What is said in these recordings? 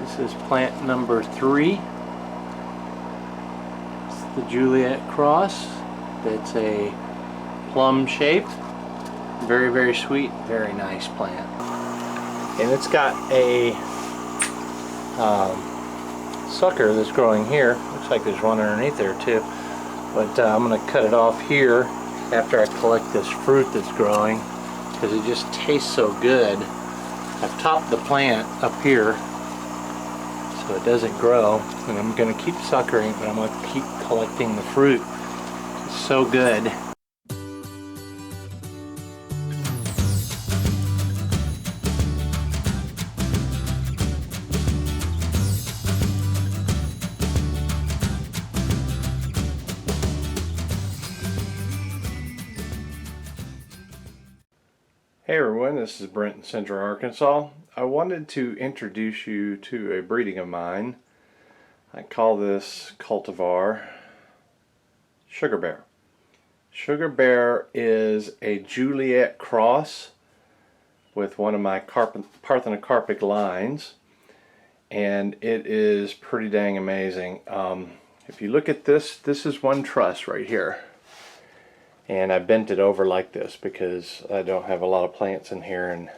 This is plant number 3. It's the Juliet cross. It's a plum shape. Very, very sweet, very nice plant. And it's got a sucker that's growing here. Looks like there's one underneath there too. But I'm going to cut it off here after I collect this fruit that's growing, because it just tastes so good. I've topped the plant up here so it doesn't grow, and I'm going to keep suckering, but I'm going to keep collecting the fruit. It's so good. Hey everyone, this is Brent in Central Arkansas. I wanted to introduce you to a breeding of mine. I call this cultivar Sugarbear. Sugarbear is a Juliet cross with one of my Parthenocarpic lines, and it is pretty dang amazing. If you look at this, this is one truss right here. And I bent it over like this because I don't have a lot of plants in here, and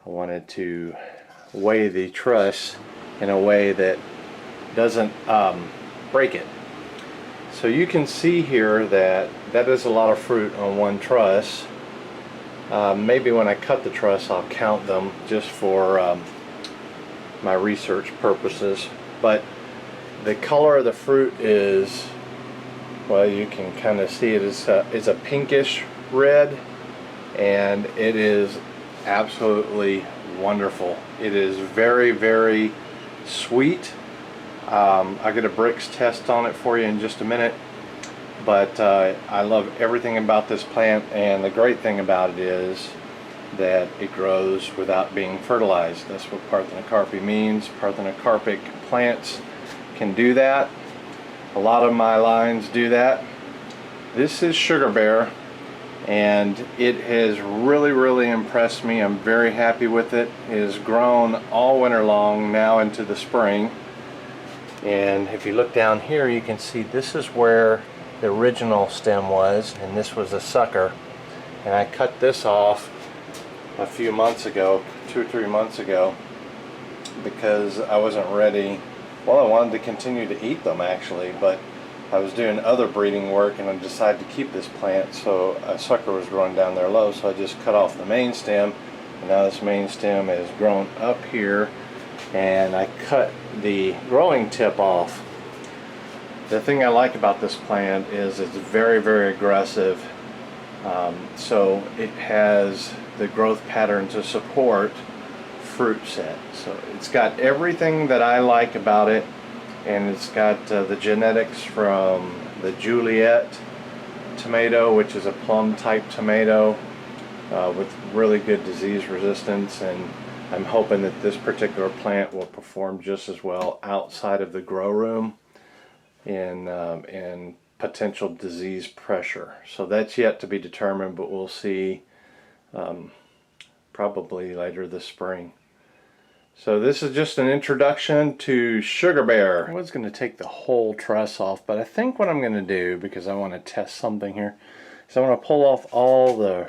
I wanted to weigh the truss in a way that doesn't break it. So you can see here that that is a lot of fruit on one truss. Maybe when I cut the truss I'll count them just for my research purposes. But the color of the fruit is, well, you can kind of see it is a pinkish red, and it is absolutely wonderful. It is very, very sweet. I'll get a Brix test on it for you in just a minute, but I love everything about this plant, and the great thing about it is that it grows without being fertilized. That's what Parthenocarpy means. Parthenocarpic plants can do that. A lot of my lines do that. This is Sugarbear, and it has really, really impressed me. I'm very happy with it. It has grown all winter long, now into the spring. And if you look down here, you can see this is where the original stem was, and this was a sucker. And I cut this off a few months ago, 2 or 3 months ago, because I wasn't ready. Well, I wanted to continue to eat them actually, but I was doing other breeding work and I decided to keep this plant, so a sucker was growing down there low, so I just cut off the main stem, and now this main stem is grown up here, and I cut the growing tip off. The thing I like about this plant is it's very, very aggressive, so it has the growth pattern to support fruit set. So it's got everything that I like about it, and it's got the genetics from the Juliet tomato, which is a plum type tomato with really good disease resistance, and I'm hoping that this particular plant will perform just as well outside of the grow room in potential disease pressure. So that's yet to be determined, but we'll see probably later this spring. So this is just an introduction to Sugarbear. I was going to take the whole truss off, but I think what I'm going to do, because I want to test something here, is I want to pull off all the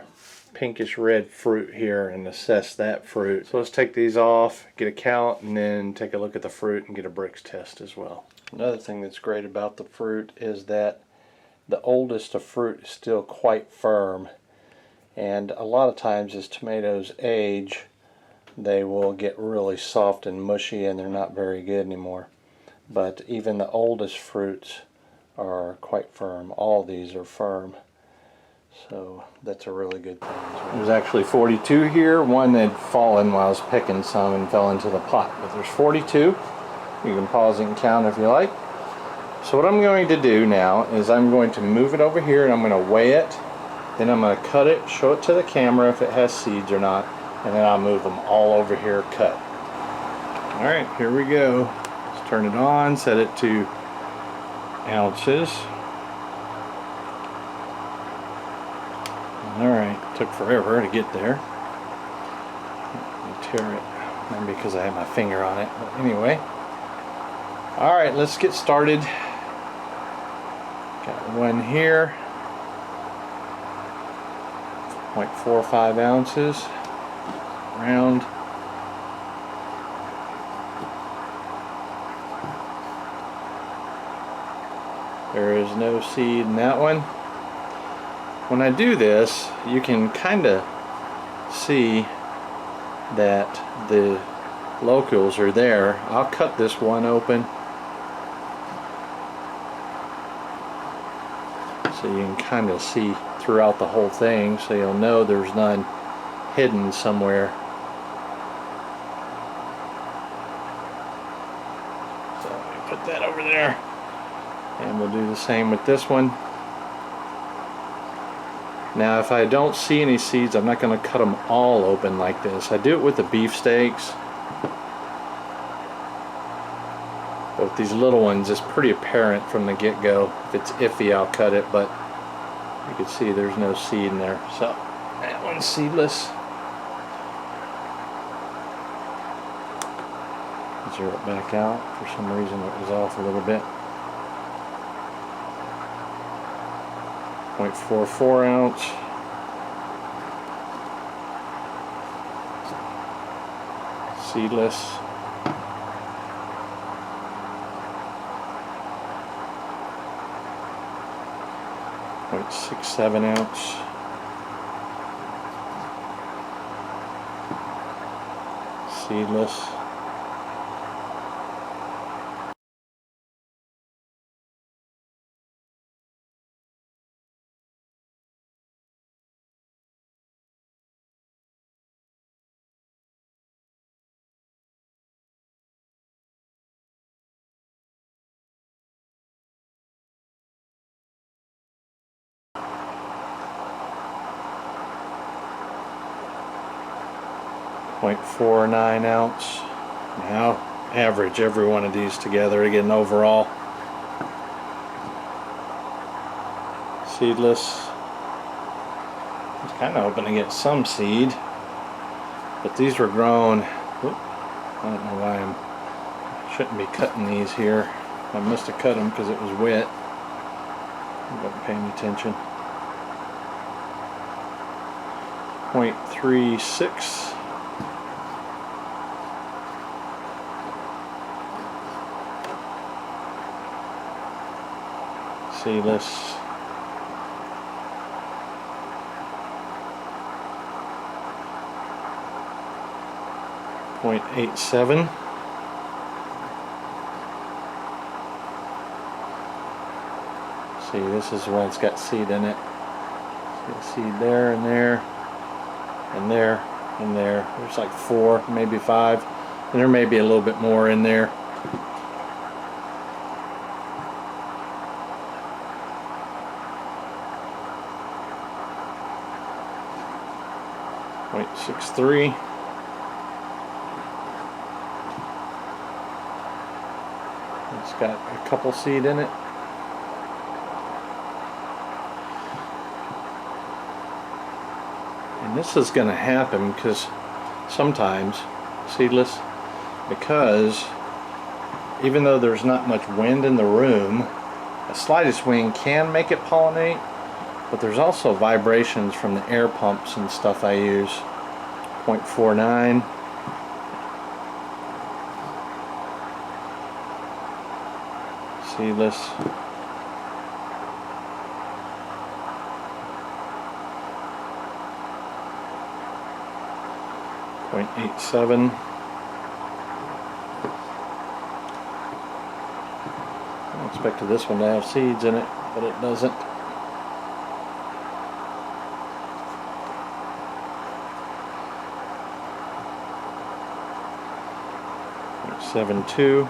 pinkish red fruit here and assess that fruit. So let's take these off, get a count, and then take a look at the fruit and get a Brix test as well. Another thing that's great about the fruit is that the oldest of fruit is still quite firm, and a lot of times as tomatoes age, they will get really soft and mushy and they're not very good anymore. But even the oldest fruits are quite firm. All these are firm. So that's a really good thing. There's actually 42 here. One had fallen while I was picking some and fell into the pot. But there's 42. You can pause and count if you like. So what I'm going to do now is I'm going to move it over here and I'm going to weigh it. Then I'm going to cut it, show it to the camera if it has seeds or not. And then I'll move them all over here cut. Alright, here we go. Let's turn it on, set it to ounces. Alright, took forever to get there. Let me tear it Maybe because I have my finger on it. But anyway. Alright, let's get started. Got one here. 0.45 ounces. Round. There is no seed in that one. When I do this, you can kind of see that the locules are there. I'll cut this one open so you can kind of see throughout the whole thing, so you'll know there's none hidden somewhere. So let me put that over there, and we'll do the same with this one. Now if I don't see any seeds, I'm not going to cut them all open like this. I do it with the beefsteaks, but with these little ones it's pretty apparent from the get-go. If it's iffy, I'll cut it, but you can see there's no seed in there. So that one's seedless. Zero it back out. For some reason it was off a little bit. 0.44 ounce. Seedless. 0.67 ounce. Seedless. .49 ounce. Now average every one of these together to get an overall. Seedless. I was kind of hoping to get some seed, but these were grown. Whoop, I don't know why I shouldn't be cutting these here. I must have cut them because it was wet. I wasn't paying attention. 0.36. Seedless. .87. See, this is where it's got seed in it. See the seed there and there and there and there. There's like 4, maybe 5, and there may be a little bit more in there. 0.63. It's got a couple seed in it. And this is going to happen because sometimes seedless, because even though there's not much wind in the room, a slightest wind can make it pollinate. But there's also vibrations from the air pumps and stuff I use. 0.49. Seedless. 0.87. I expected this one to have seeds in it, but it doesn't. 0.72.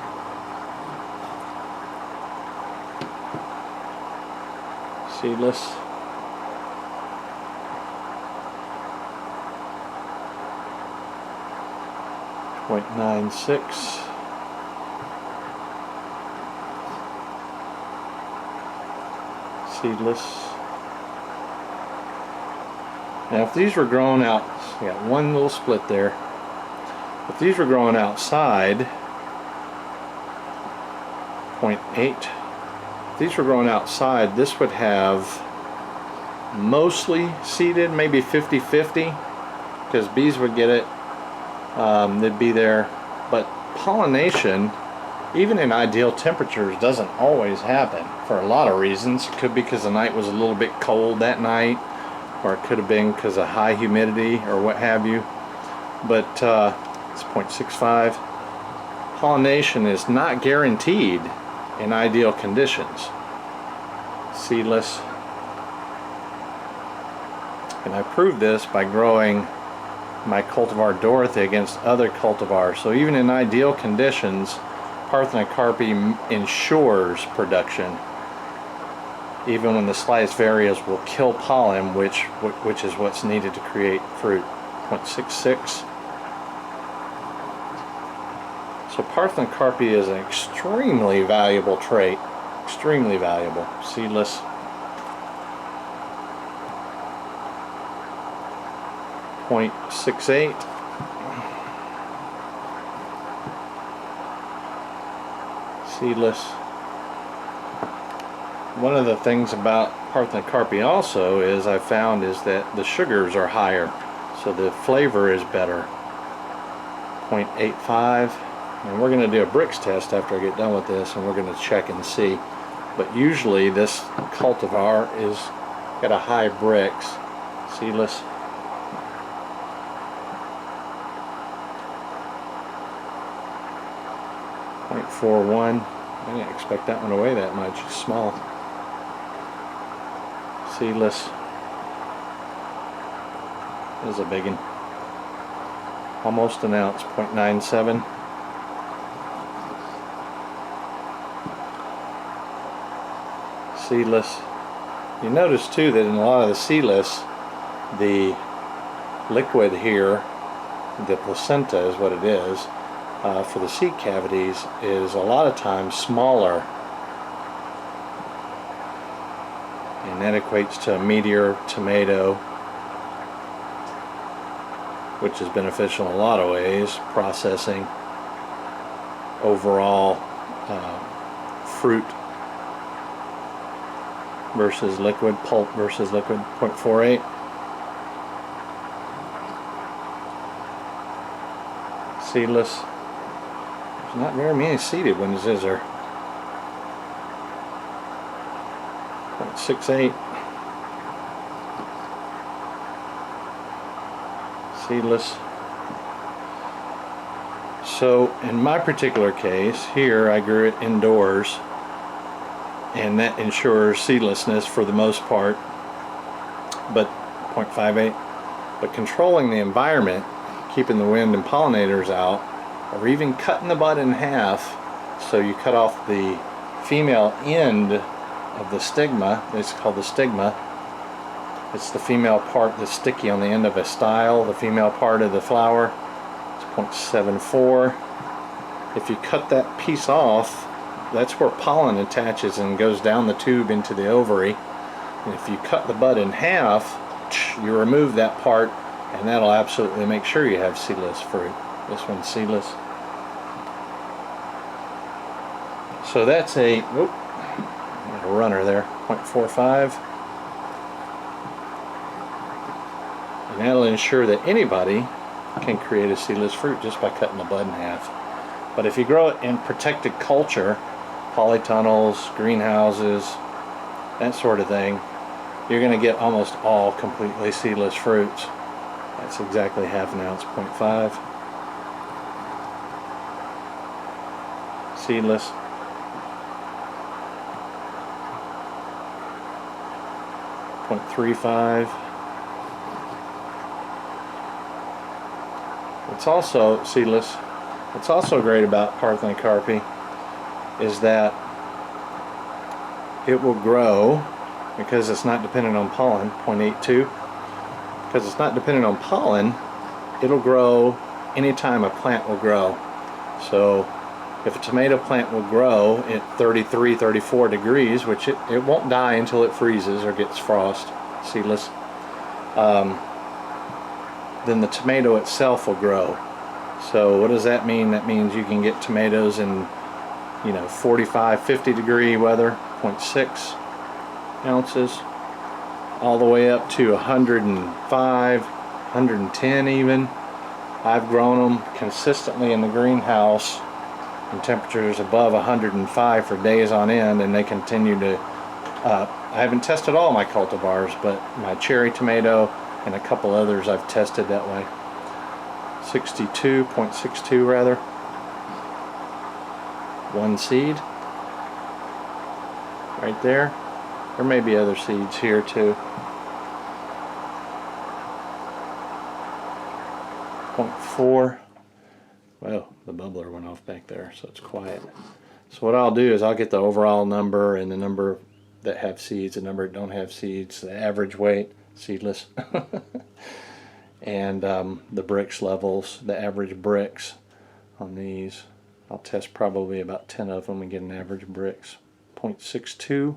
Seedless. 0.96. Seedless. Now if these were grown out, you got one little split there. If these were growing outside, 0.8, if these were growing outside, this would have mostly seeded, maybe 50-50, because bees would get it, they'd be there. But pollination, even in ideal temperatures, doesn't always happen for a lot of reasons. It could be because the night was a little bit cold that night, or it could have been because of high humidity or what have you. But it's 0.65. Pollination is not guaranteed in ideal conditions. Seedless. And I proved this by growing my cultivar Dorothy against other cultivars. So even in ideal conditions, Parthenocarpy ensures production. Even when the slightest variance will kill pollen, which is what's needed to create fruit. 0.66. So Parthenocarpy is an extremely valuable trait. Extremely valuable. Seedless. .68. Seedless. One of the things about Parthenocarpy also is I found is that the sugars are higher, so the flavor is better. 0.85. And we're going to do a Brix test after I get done with this, and we're going to check and see. But usually this cultivar is got a high Brix. Seedless. .41. I didn't expect that one to weigh that much. It's small. Seedless. This is a big one. Almost an ounce. 0.97. Seedless. You notice too that in a lot of the seedless, the liquid here, the placenta is what it is, for the seed cavities, is a lot of times smaller, and that equates to a meatier tomato, which is beneficial in a lot of ways. Processing, overall fruit versus liquid, pulp versus liquid. 0.48. Seedless. There's not very many seeded ones, is there? 0.68. Seedless. So in my particular case here, I grew it indoors, and that ensures seedlessness for the most part, but 0.58. But controlling the environment, keeping the wind and pollinators out, or even cutting the bud in half, so you cut off the female end of the stigma. It's called the stigma. It's the female part that's sticky on the end of a style, the female part of the flower. It's 0.74. If you cut that piece off, that's where pollen attaches and goes down the tube into the ovary. And if you cut the bud in half, you remove that part, and that'll absolutely make sure you have seedless fruit. This one's seedless. So that's a runner there, 0.45. And that'll ensure that anybody can create a seedless fruit just by cutting the bud in half. But if you grow it in protected culture, polytunnels, greenhouses, that sort of thing, you're going to get almost all completely seedless fruits. That's exactly half an ounce, 0.5. Seedless. .35. It's also seedless. What's also great about Parthenocarpy is that it will grow, because it's not dependent on pollen, 0.82. Because it's not dependent on pollen, it'll grow anytime a plant will grow. So if a tomato plant will grow at 33, 34 degrees, which it won't die until it freezes or gets frost, seedless, then the tomato itself will grow. So what does that mean? That means you can get tomatoes in, 45, 50 degree weather, 0.6 ounces, all the way up to 105, 110 even. I've grown them consistently in the greenhouse in temperatures above 105 for days on end, and they continue to, I haven't tested all my cultivars, but my cherry tomato and a couple others I've tested that way. 0.62 rather. One seed right there. There may be other seeds here too. 0.4. Well, the bubbler went off back there, so it's quiet. So what I'll do is I'll get the overall number and the number that have seeds, the number that don't have seeds, the average weight, seedless, and the Brix levels, the average Brix on these. I'll test probably about 10 of them and get an average Brix. 0.62.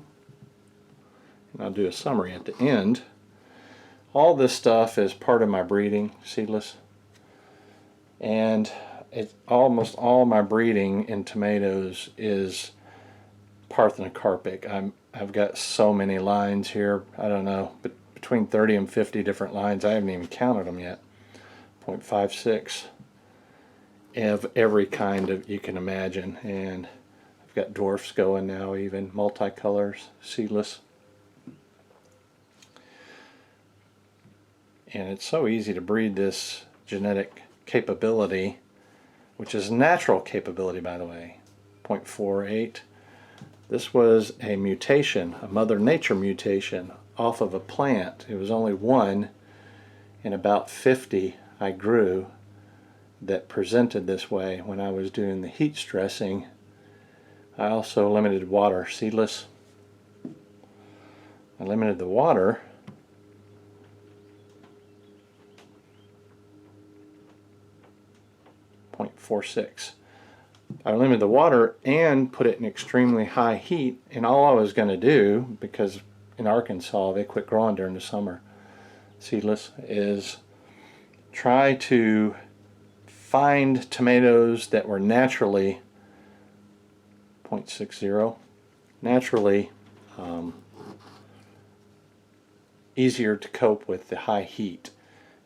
And I'll do a summary at the end. All this stuff is part of my breeding, seedless. And almost all my breeding in tomatoes is Parthenocarpic. I've got so many lines here, I don't know, but between 30 and 50 different lines. I haven't even counted them yet. 0.56 of every kind of you can imagine, and I've got dwarfs going now, even multicolors, seedless. And it's so easy to breed this genetic capability, which is natural capability, by the way. 0.48. This was a mutation, a Mother Nature mutation off of a plant. It was only one in about 50 I grew that presented this way when I was doing the heat stressing. I also limited water, seedless. I limited the water . 0.46. I limited the water and put it in extremely high heat, and all I was going to do, because in Arkansas they quit growing during the summer, seedless, is try to find tomatoes that were naturally 0.60, naturally easier to cope with the high heat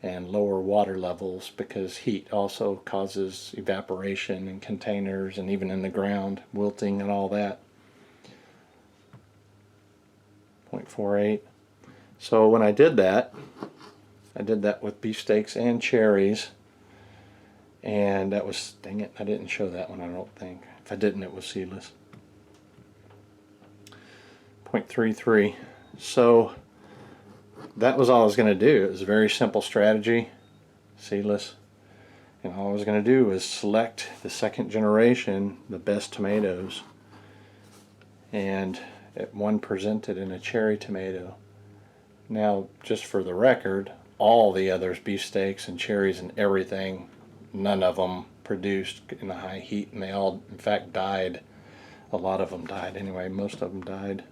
and lower water levels, because heat also causes evaporation in containers and even in the ground, wilting and all that. 0.48. So when I did that with beefsteaks and cherries, and that was, dang it, I didn't show that one, I don't think. If I didn't, it was seedless. 0.33. So that was all I was going to do. It was a very simple strategy, seedless, and all I was going to do was select the second generation, the best tomatoes, and one presented in a cherry tomato. Now, just for the record, all the others, beefsteaks and cherries and everything, none of them produced in the high heat, and they all, in fact, died. A lot of them died anyway, most of them died.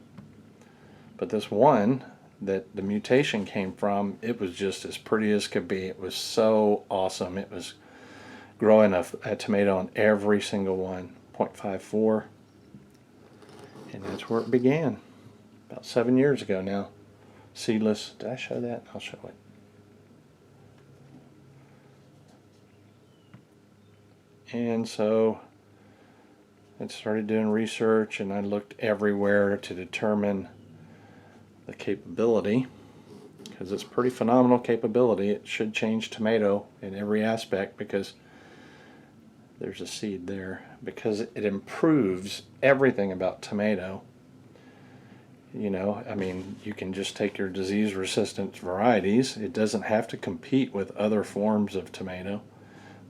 But this one that the mutation came from, it was just as pretty as could be. It was so awesome. It was growing a tomato on every single one. 0.54. And that's where it began. About 7 years ago now. Seedless. Did I show that? I'll show it. And so I started doing research, and I looked everywhere to determine the capability, because it's pretty phenomenal capability. It should change tomato in every aspect, because there's a seed there, because it improves everything about tomato. You know, I mean, you can just take your disease resistant varieties. It doesn't have to compete with other forms of tomato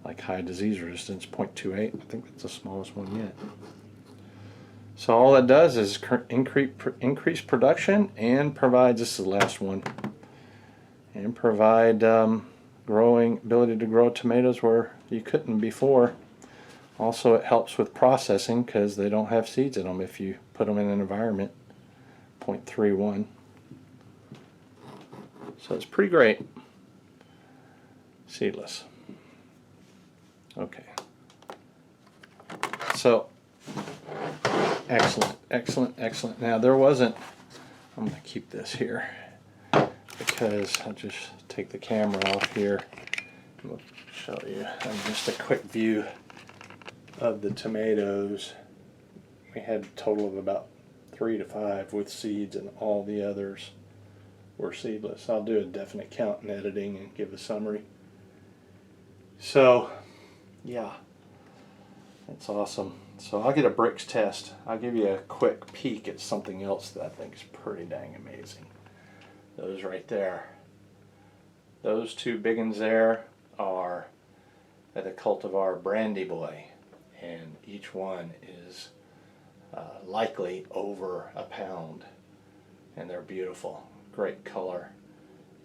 like high disease resistance. 0.28, I think that's the smallest one yet. So all it does is increase production and provides, this is the last one, and provide ability to grow tomatoes where you couldn't before. Also, it helps with processing because they don't have seeds in them if you put them in an environment. 0.31. So it's pretty great. Seedless. Okay. So, excellent, excellent, excellent. Now there wasn't, I'm going to keep this here because I'll just take the camera off here. We'll show you just a quick view of the tomatoes. We had a total of about 3 to 5 with seeds, and all the others were seedless. I'll do a definite count in editing and give a summary. So, yeah, that's awesome. So I'll get a Brix test. I'll give you a quick peek at something else that I think is pretty dang amazing. Those right there. Those two big ones there are at the cultivar Brandy Boy, and each one is likely over a pound, and they're beautiful, great color,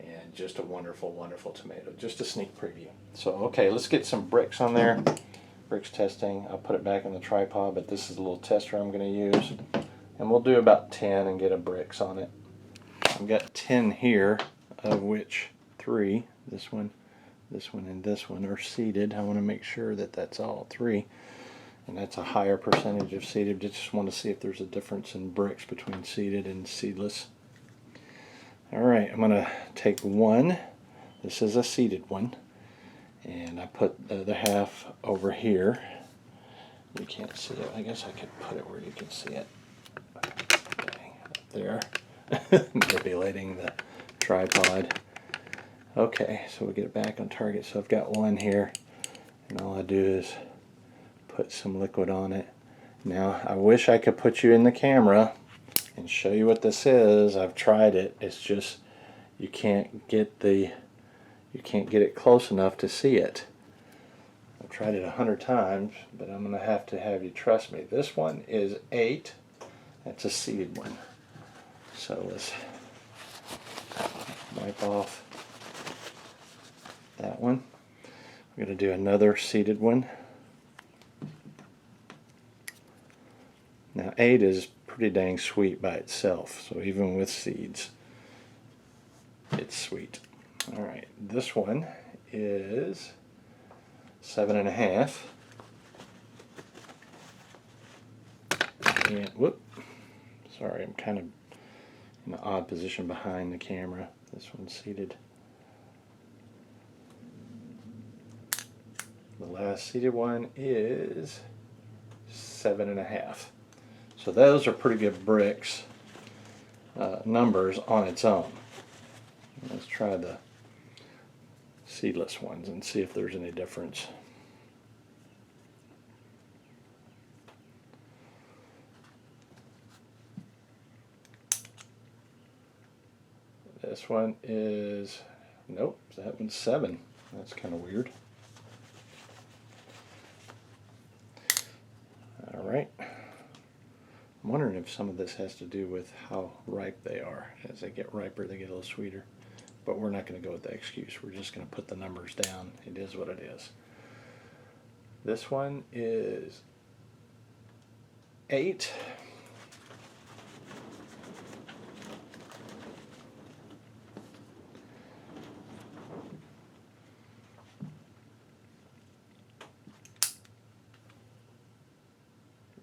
and just a wonderful, wonderful tomato. Just a sneak preview. So okay, let's get some Brix on there. Brix testing. I'll put it back on the tripod, but this is a little tester I'm going to use, and we'll do about 10 and get a Brix on it. I've got 10 here, of which 3, this one, and this one, are seeded. I want to make sure that that's all 3, and that's a higher percentage of seeded. Just want to see if there's a difference in Brix between seeded and seedless. Alright, I'm going to take one. This is a seeded one, and I put the other half over here. You can't see it. I guess I could put it where you can see it. Okay, up there. Manipulating the tripod. Okay, so we'll get it back on target. So I've got one here, and all I do is put some liquid on it. Now I wish I could put you in the camera and show you what this is. I've tried it. It's just you can't get it close enough to see it. I've tried it 100 times, but I'm gonna have you trust me. This one is 8. That's a seeded one. So let's wipe off that one. We're going to do another seeded one. Now 8 is pretty dang sweet by itself, so even with seeds, it's sweet. Alright, this one is 7.5. And whoop, sorry, I'm kind of in an odd position behind the camera. This one's seeded. The last seeded one is 7.5. So those are pretty good Brix numbers on its own. Let's try the seedless ones and see if there's any difference. This one is, nope, that one's 7. That's kind of weird. Alright. I'm wondering if some of this has to do with how ripe they are. As they get riper, they get a little sweeter. But we're not going to go with that excuse. We're just going to put the numbers down. It is what it is. This one is 8.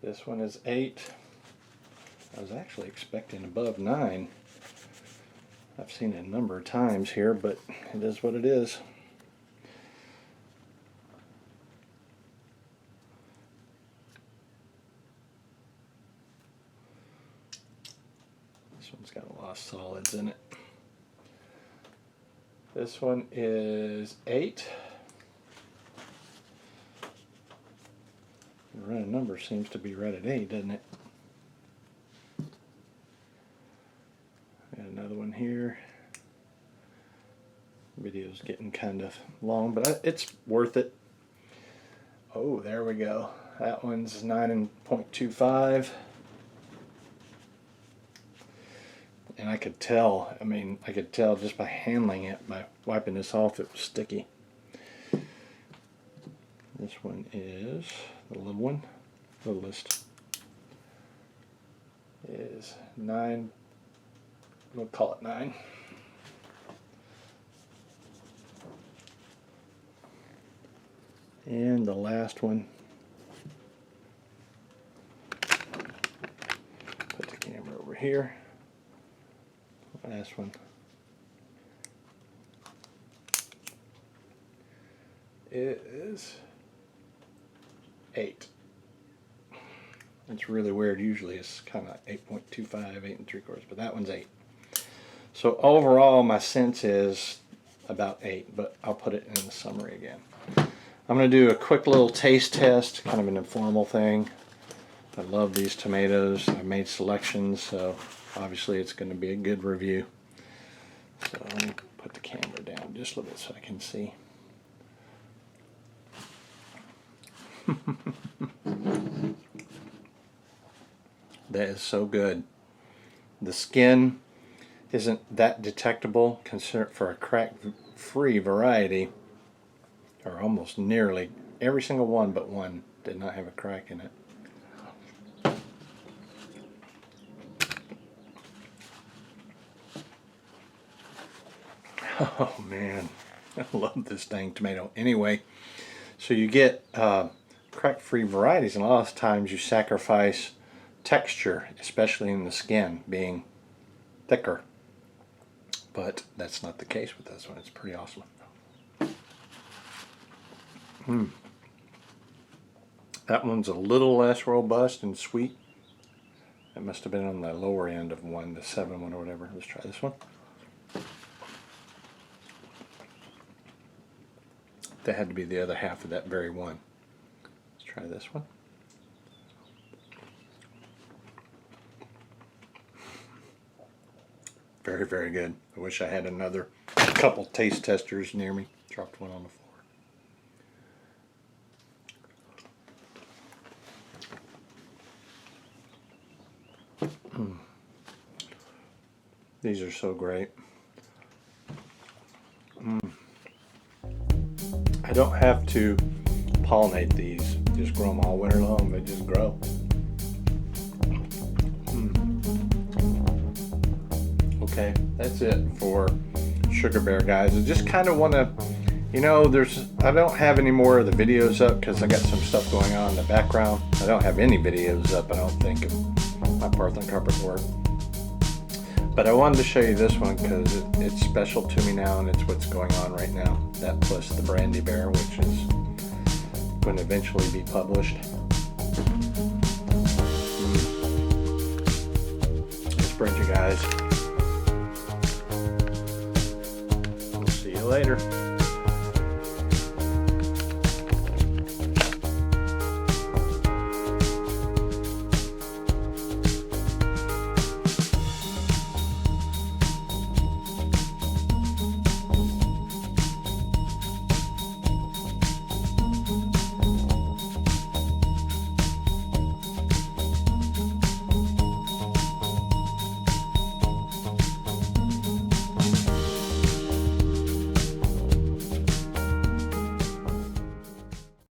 This one is 8. I was actually expecting above 9. I've seen it a number of times here, but it is what it is. This one's got a lot of solids in it. This one is 8. The running number seems to be right at 8, doesn't it? Got another one here. Video's getting kind of long, but it's worth it. Oh, there we go. That one's 9.25. And I could tell, I could tell just by handling it, by wiping this off, it was sticky. This one is the little one, littlest, is 9, we'll call it 9. And the last one. Put the camera over here. Last one. It is 8. It's really weird. Usually it's kind of 8.25, 8 3/4, but that one's 8. So overall, my sense is about 8, but I'll put it in the summary again. I'm going to do a quick little taste test, kind of an informal thing. I love these tomatoes. I made selections, so obviously it's going to be a good review. So let me put the camera down just a little bit so I can see. That is so good. The skin isn't that detectable considered for a crack-free variety, or almost nearly. Every single one but one did not have a crack in it. Oh man, I love this dang tomato. Anyway, so you get crack-free varieties, and a lot of times you sacrifice texture, especially in the skin, being thicker. But that's not the case with this one. It's pretty awesome. That one's a little less robust and sweet. That must have been on the lower end of one, the 7 one or whatever. Let's try this one. That had to be the other half of that very one. Let's try this one. Very, very good. I wish I had another couple taste testers near me. Dropped one on the floor. These are so great. I don't have to pollinate these. Just grow them all winter long. They just grow. Okay, that's it for Sugarbear, guys. I just kind of want to, I don't have any more of the videos up because I got some stuff going on in the background. I don't have any videos up, I don't think, of my Parthenocarpic work. But I wanted to show you this one because it's special to me now, and it's what's going on right now. That plus the Brandy Bear, which is going to eventually be published. Let's bring you guys.